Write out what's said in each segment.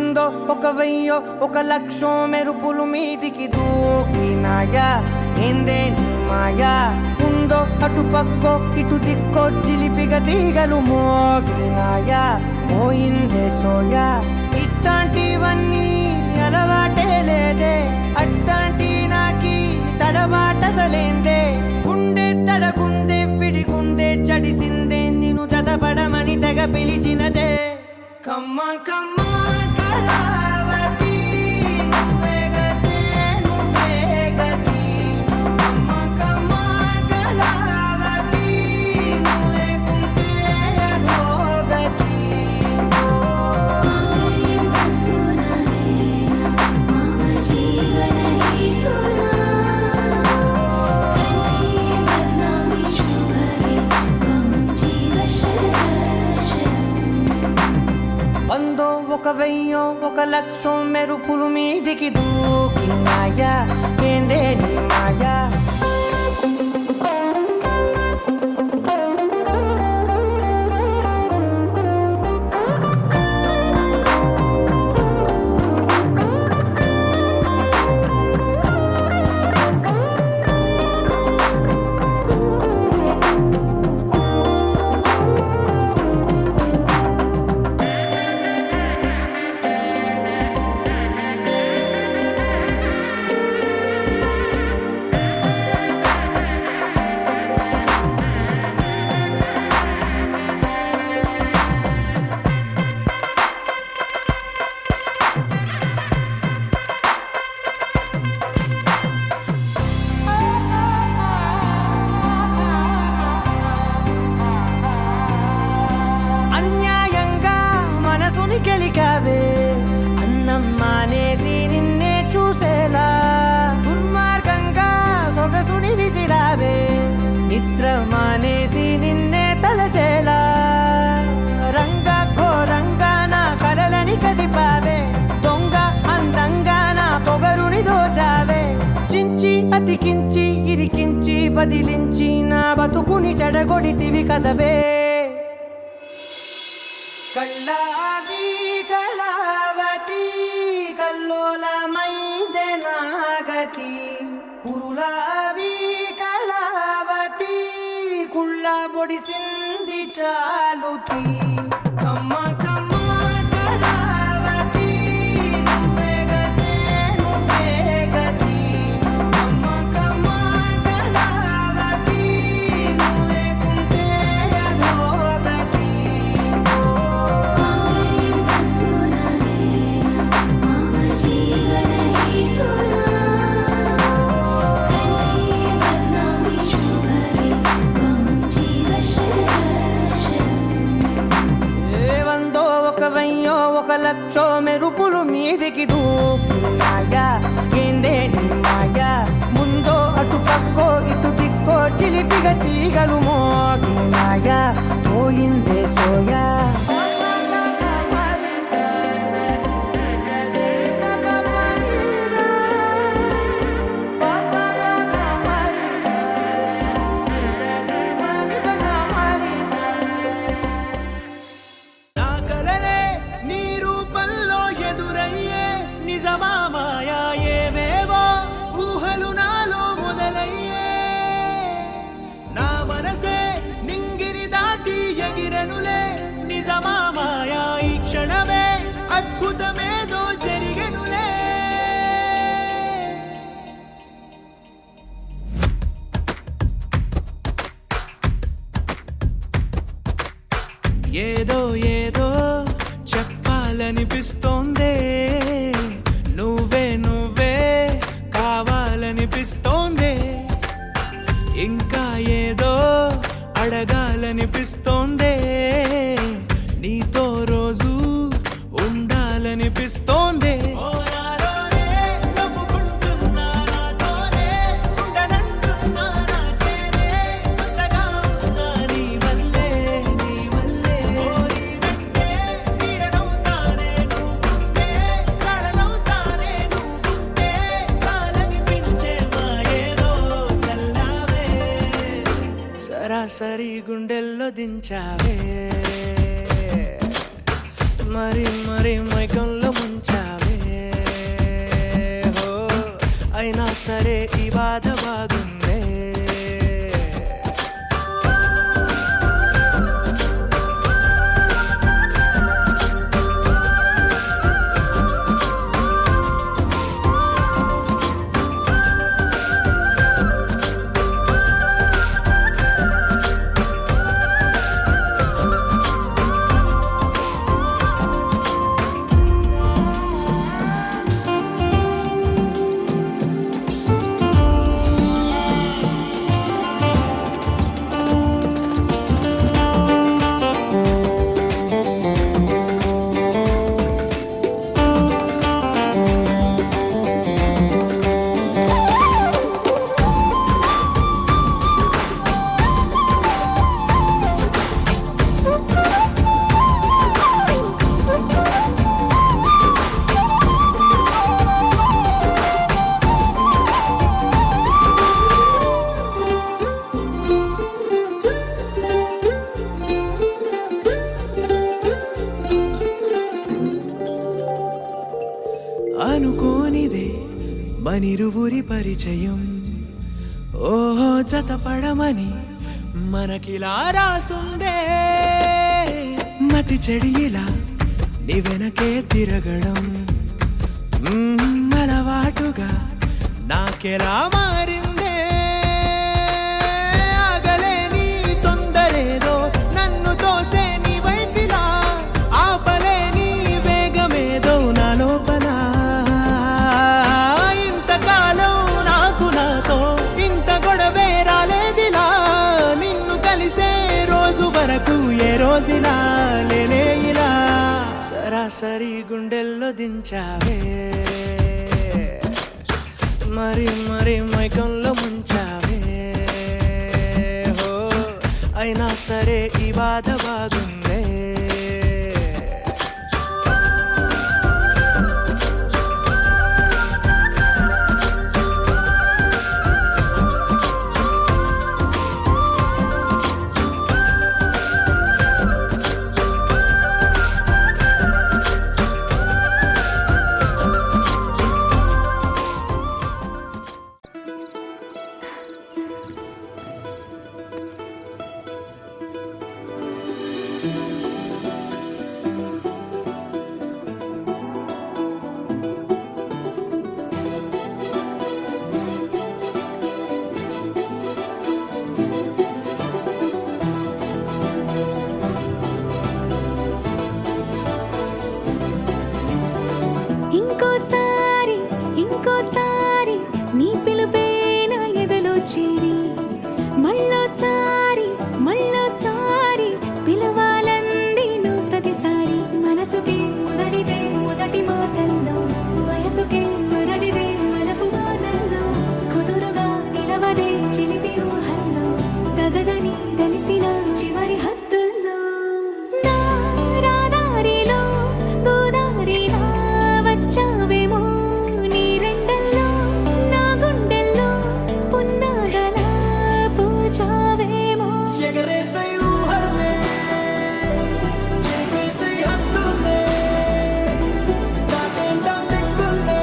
వందో ఒక వెయ్యో ఒక లక్షో మెరుపులు మీదికి దూకినాయా ఏందే నీ మాయా ఉందో అటు పక్కో ఇటు దిక్కో చిలిపిగా తీగలు మోగినాయా పోయిందే సోయా ఇట్లాంటివన్నీ అలవాటే లేదే అట్లాంటి నాకి తడబాటసలేందే గుండె తడగుందే విడిగుందే చడిసిందే నిన్ను జతపడమని తెగ పిలిచినదే కమ్మ కమ్మ కళావతి నువ్వే గతే నువ్వే గతి కమ్మ కమ్మ కళావతి నువ్వు లేకుంటే అదో గతి వందో ఒక వెయ్యో ఒక లక్షో మెరుపులు మీదికి దూకినాయా ఏందే నీ మాయా గెలికావే అన్నం మానేసి నిన్నే చూసేలా దుర్మార్గంగా సొగసుని విసిరావే నిద్ర మానేసి నిన్నే తలచేలా రంగా ఘోరంగా నా కలలని కదిపావే దొంగ అందంగా నా పొగరుని దోచావే చించి అతికించి ఇరికించి వదిలించి నా బతుకుని చెడగొడితివి కదవే కళ్ళావి కళావతి కల్లోలమైందే నాగతి కురులావి కళావతి కుళ్ళ బొడిసింది చాలుతి కమ్మ కమ్మ కళావతి నువ్వే గతే నువ్వే గతి కమ్మ కమ్మ కళావతి నువ్వు లేకుంటే అదో గతి ఒక లక్షో మెరుపులు మీదికి దూకినాయా ఏందే నీ మాయా ముందో అటు పక్కో ఇటు దిక్కో చిలిపిగా తీగలు మోగినాయా పోయిందే సోయా అద్భుతమేదో జరిగెనులే ఏదో ఏదో చెప్పాలనిపిస్తోందే నువ్వే నువ్వే కావాలనిపిస్తోందే ఇంకా ఏదో అడగాలనిపిస్తోందే నీతో రోజు ఉండాలనిపిస్తోందే సరాసరి గుండెల్లో దించావే మరి మరి మైకంలో ముంచావే బాధ బాగుందే. అనుకోనిదే మనిరువురి పరిచయం, ఓహో జతపడమని మనకిలా రాసుందే. మతి చెడిలా నీ వెనకే తిరగడం అలవాటుగా నాకెలా మారిందే. ఆగలేని తొందరేదో నన్ను తోసే నీ వైపిలా, ఆపలేని వేగమేదో నా లోపల. ఇంతకాలం నాకు నాతో ఇంత గొడవే రాలేదిలా, నిన్ను కలిసే రోజు వరకు ఏ రోజులా లేలే ఇలా. సరాసరి గుండెల్లో దించావే, మరి మరి మైకంలో ముంచావే. హో అయినా సరే ఈ బాధ బాగుందే. ఇంకోసారి ఇంకోసారి నీ పిలుపే నా ఎదలో చేరి, మళ్ళోసారి మళ్ళోసారి పిలవాలంది నువ్వు ప్రతిసారి. మనసుకే మొదటిదే మొదటి మాటల్లో, వయసుకే మొదటిదే మలపు వానల్లో, కుదురుగా నిలవదే చిలిపి ఊహల్లో, తగదని తెలిసిన చివరి హద్దుల్లో. నా రాదారిలో గోదారిలా వచ్చావేమో నీ రెండల్లో, నా గుండెల్లో పున్నాగలా పూచావేమో. ఎగరేసై ఊహల్లే, చెప్పేసై హద్దుల్లే, దాటేంటా దిక్కుల్లే,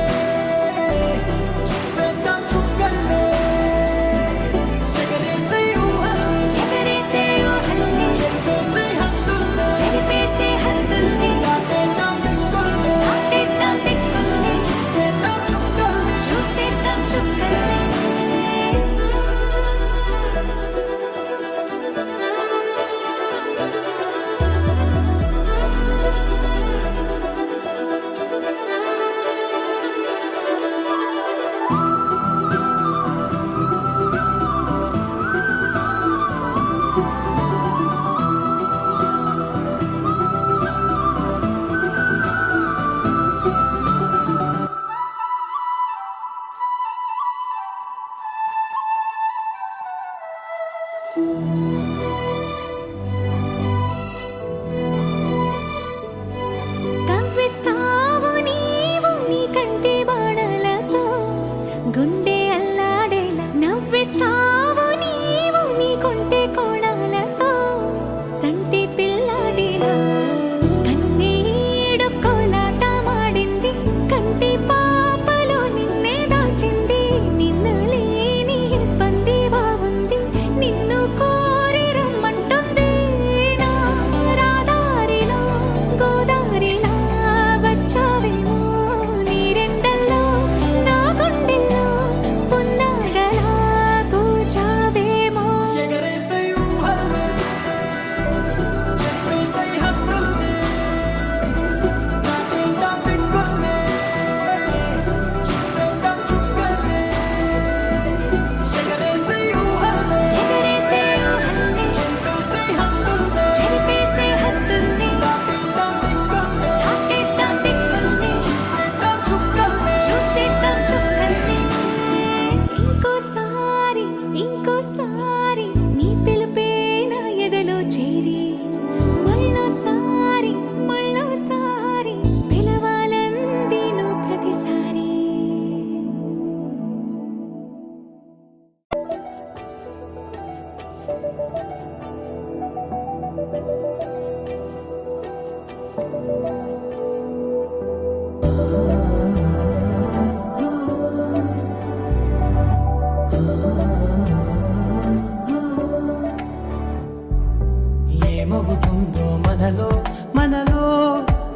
ఏమవుతుందో మనలో మనలో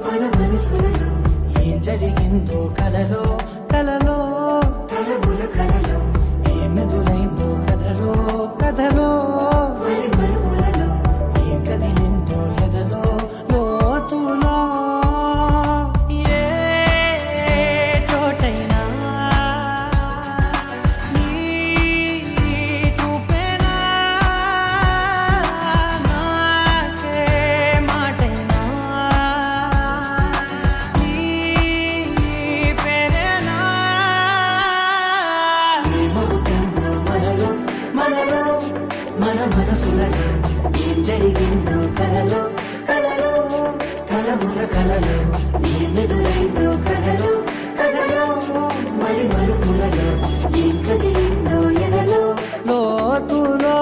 మన మనసులలో ఏం జరిగిందో కలలో కలలో తలముల కలలో ఏమెదురైందో కథలో కథలో మరి మరుపులలో ఏం కదిలిందో ఎదలో లోతులో ఏ చోటైనా నీ చూపేనా నాకే మాటైనా నీ పేరేనా ఏమవుతుందో మనలో మనలో మన మనసులలో ఏం జరిగిందో కలలో కలలో తలముల కలలో ఏమెదురైందో కథలో కథలో మరి మరుపులలో ఏం కదిలిందో ఎదలో లోతులో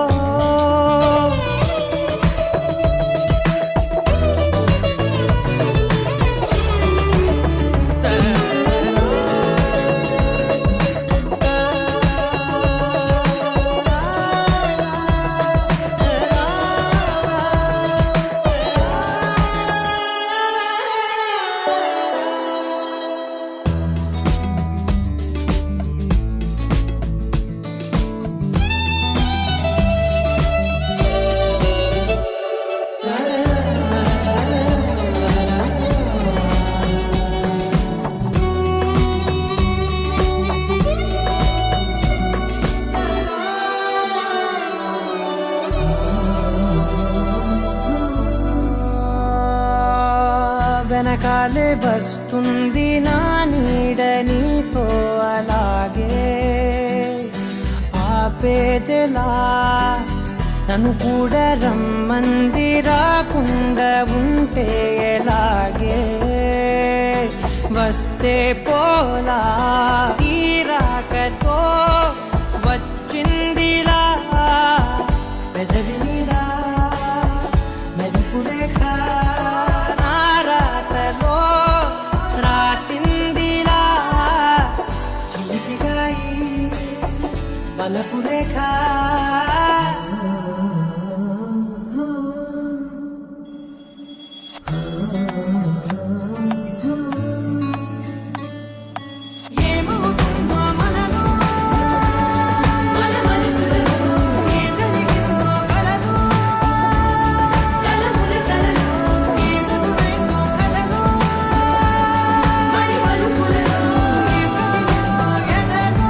వెనకాలే వస్తుంది నా నీడ నీతో అలాగే ఆపేదెలా నన్ను కూడా రమ్మంది రాకుండా ఉంటే ఎలాగే వస్తే పోలా ఈ రాకతో వచ్చిందిలా పెదవి మీద మెరుపు రేఖ నా రాతలో రాసిందిలా చిలిపిగా ఈ వలపు రేఖ ఏమవుతుందో మనలో మన మనసులలో ఏం జరిగిందో కలలో తలముల కలలో ఏమెదురైందో కథలో మరి మరుపులలో ఏం కదిలిందో ఎదలో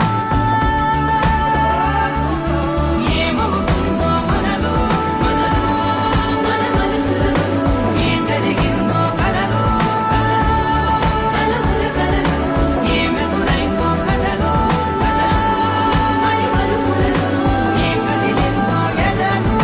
ఏమవుతుందో మనలో మనలో మన మనసులలో ఏం జరిగిందో కలలో తలముల కలలో ఏమెదురైందో కథలో మరి మరుపులలో ఏం కదిలిందో ఎదలో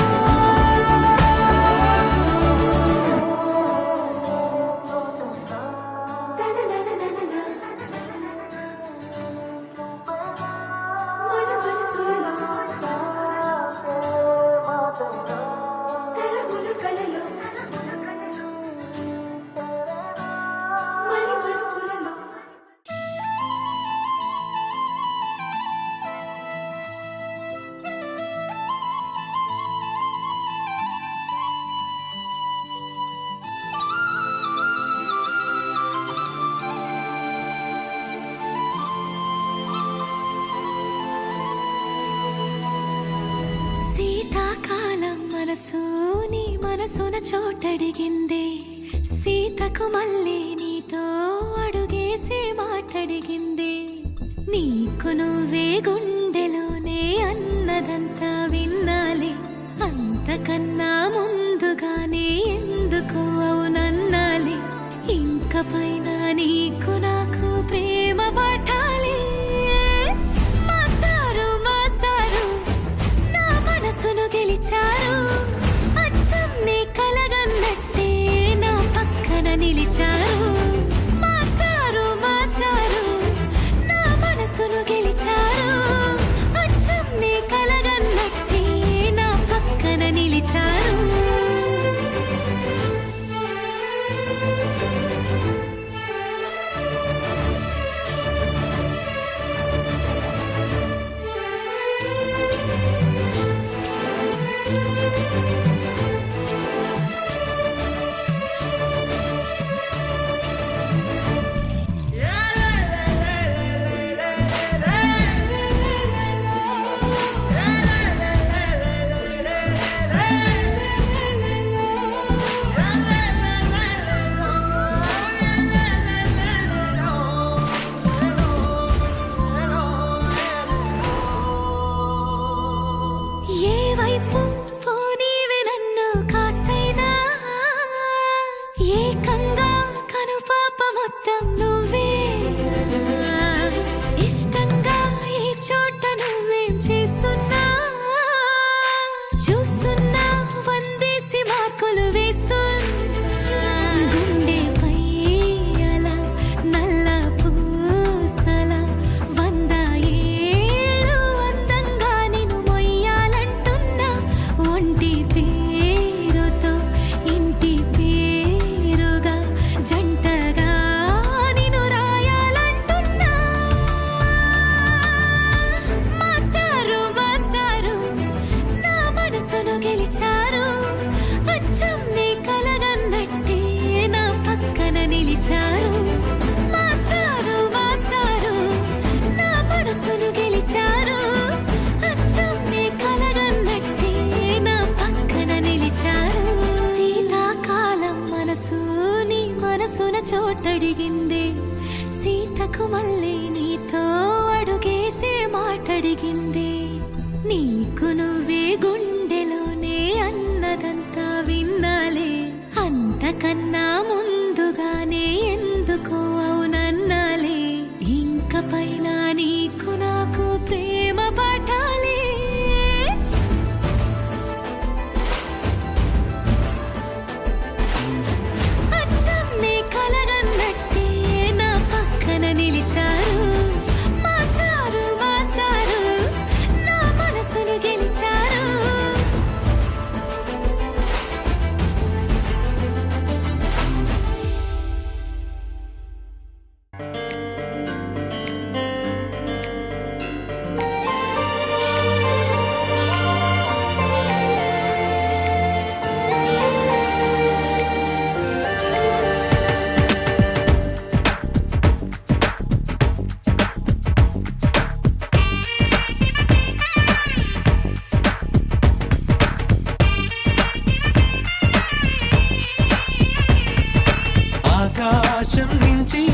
మన మనసులలో తలముల కలలో మరి మరుపులలో శీతాకాలం మనసు నీ మనసున చోటడిగిందే సీతకు మళ్ళీ నీతో అడుగేసి మాటడిగిందే నీకు నువ్వే గుండెలోనే అన్నదంతా విన్నాలి అంతకన్నా ముందుగానే ఎందుకు అవునన్నాలి ఇంక పైన నీకు నాకు ప్రేమ పట్టాలి మాస్టారు మాస్టారు నా మనసును గెలిచారు అచ్చం నీ కలగన్నట్టే నా పక్కన నిలిచారు మాస్టారు మాస్టారు నా మనసును గెలిచారు అచ్చం నీ కలగన్నట్టే నా పక్కన నిలిచారు మల్లె నీతో అడుగేసే మాటడిగింది నీకు నువ్వే గుండెలోనే అన్నదంతా విన్నాలే అంతకన్నా ముందుగానే ఎందుకో అవునన్నాలే ఇంక పైన నీకు నాకు ప్రేమ పాఠాలే అచ్చం నీ కలగన్నట్టే నా పక్కన నిలిచారు మాస్టారు మాస్టారు నా మనసును గెలిచారు ఆకాశం నుంచి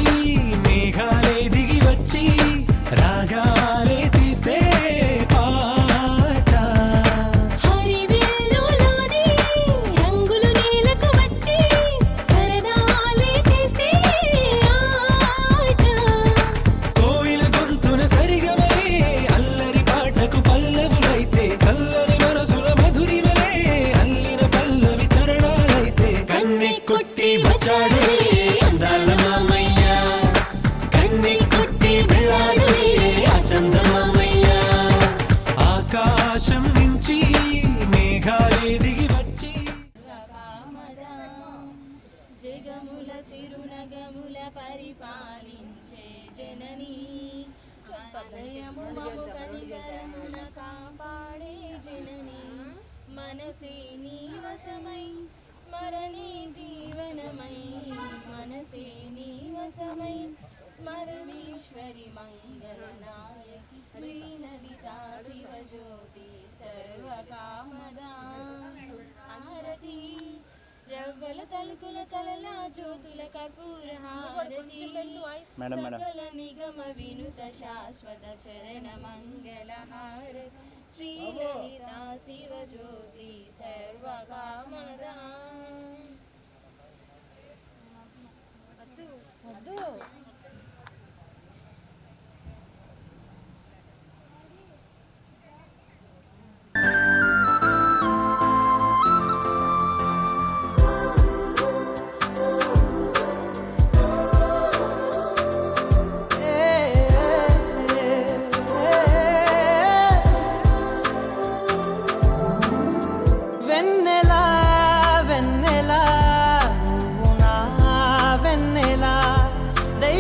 మేఘాలే దిగి వచ్చి రాగాలే తీస్తే పాట హరివిల్లులోని రంగులు నేలకు వచ్చి సరదాలే చేస్తే ఆట కోయిల గొంతున సరిగమలే అల్లరి పాటకు పల్లవులైతే చల్లని మనసుల మధురిమలే అల్లిన పల్లవి చరణాలైతే కన్నె కొట్టి వచ్చాడులే అందాల మామయ్య కన్నె కొట్టి వెళ్ళాడులే ఆ చందమామయ్య ఆకాశం నుంచి మేఘాలే దిగి వచ్చి జగముల చిరునగముల పరిపాలించే జనని పదయము మము కనికరమున కాపాడే జనని మనసే నీ వశమై స్మరణే జీవనమై మనసే నీ వశమై స్మరణేశ్వరి మంగళనాయకి శ్రీలలితా శివజ్యోతి సర్వకామదా హారతి రవ్వల తలుకుల కలల జ్యోతుల కర్పూర హారతి సకల నిగమ వినుత శాశ్వత చరణ మంగళ హారతి శ్రీలలితా శివజ్యోతి సర్వకామదా వెన్నెలా వెన్నెలా నువ్వు నా వెన్నెలా దై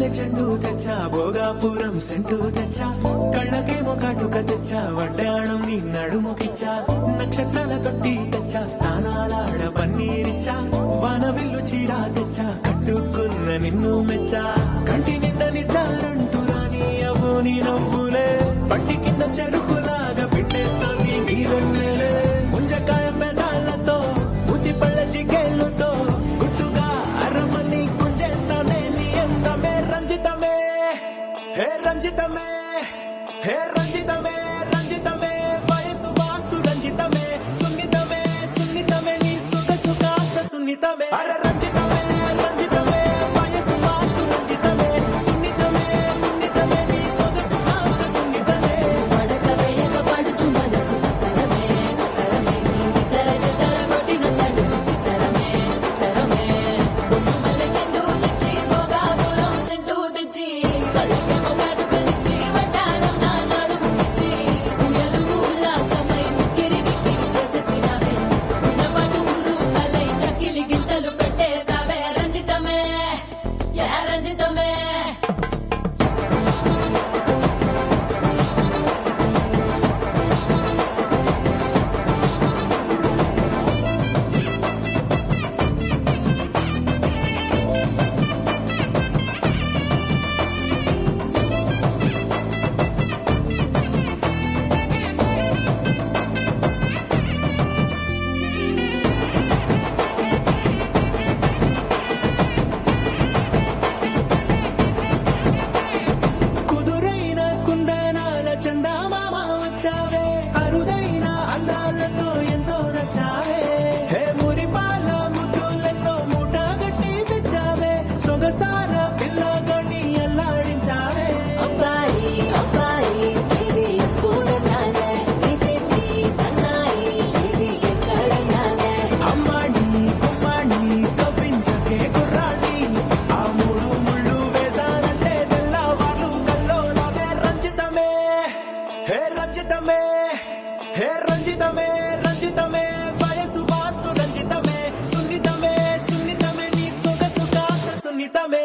మల్లె చెండు తెచ్చా భోగాపురం సెంటు తెచ్చా కళ్ళకేమో కాటుక తెచ్చా వడ్డాణం నీ నడుముకిచ్చా నక్షత్రాల తొట్టి తెచ్చా తానాలాడ పన్నీరిచ్చా వానవిల్లు చీరా తెచ్చా కట్టుకున్న నిన్ను మెచ్చా కంటి నిండా నిద్దారంటూ రాని అవు నీ నవ్వులే పట్టి కింద చెరుకులాగా పిండేస్తాంది నీ వెన్నెలే ముంజకాయ పెదాలతో ముతి పళ్ళ చికెళ్ళుతో గుట్టుగా అరమని గుంజేస్తానే నీ అందమే రంజితమే హే రంజితమే హే రంజితమే రంజితమే వయసు వాస్తు రంజితమే సున్నితమే సున్నితమే నీ సొగసు కాస్త సున్నితమే అర రంజితమే రంజితమే వయసు వాస్తు రంజితమే సున్నితమే సున్నితమే నీ సొగసు కాస్త సున్నితమే పడక వేయక పడుచు మనసు సతరమే సతరమే నితర జతర కొట్టిన తడుపు సితరమే సితరమే బొట్టు మల్లె చెండు తెచ్చి భోగాపురం సెంటు తెచ్చి కళ్ళకేమో కాటుకనిచ్చి వడ్డాణం నా నడుముకిచ్చి ఉయ్యలు ఉల్లాసమై ముక్కిరి మిక్కిరి చేసేసినావే ఉన్నపాటు ఉర్రు తలై చకిలి గింతలు పెట్టేసావే రంజితమే యా రంజితమే కుదురైన కుందనాల చందమామ వచ్చావే అరుదైన అందాలతో ఎంతో నచ్చావే హే మురిపాల ముద్దులతో మూట గట్టి తెచ్చావే సొగసార పిల్లగని అల్లాడించావే అబ్బాయి అబ్బాయి ఇది ఎప్పుడన్నాలే నీ పెట్టి సన్నాయి ఇది ఎక్కడన్నాలే అమ్మాడి కుమ్మాడి కవ్వించకే కుర్రాడి ఆ మూడు ముళ్ళు వేసానంటే తెల్లవాళ్ళు కల్లో నవే రంజితమే హే రంజితమే హే రంజితమే రంజితమే వయసు వాస్తు రంజితమే సున్నితమే సున్నితమే నీ సొగసు కాస్త సున్నితమే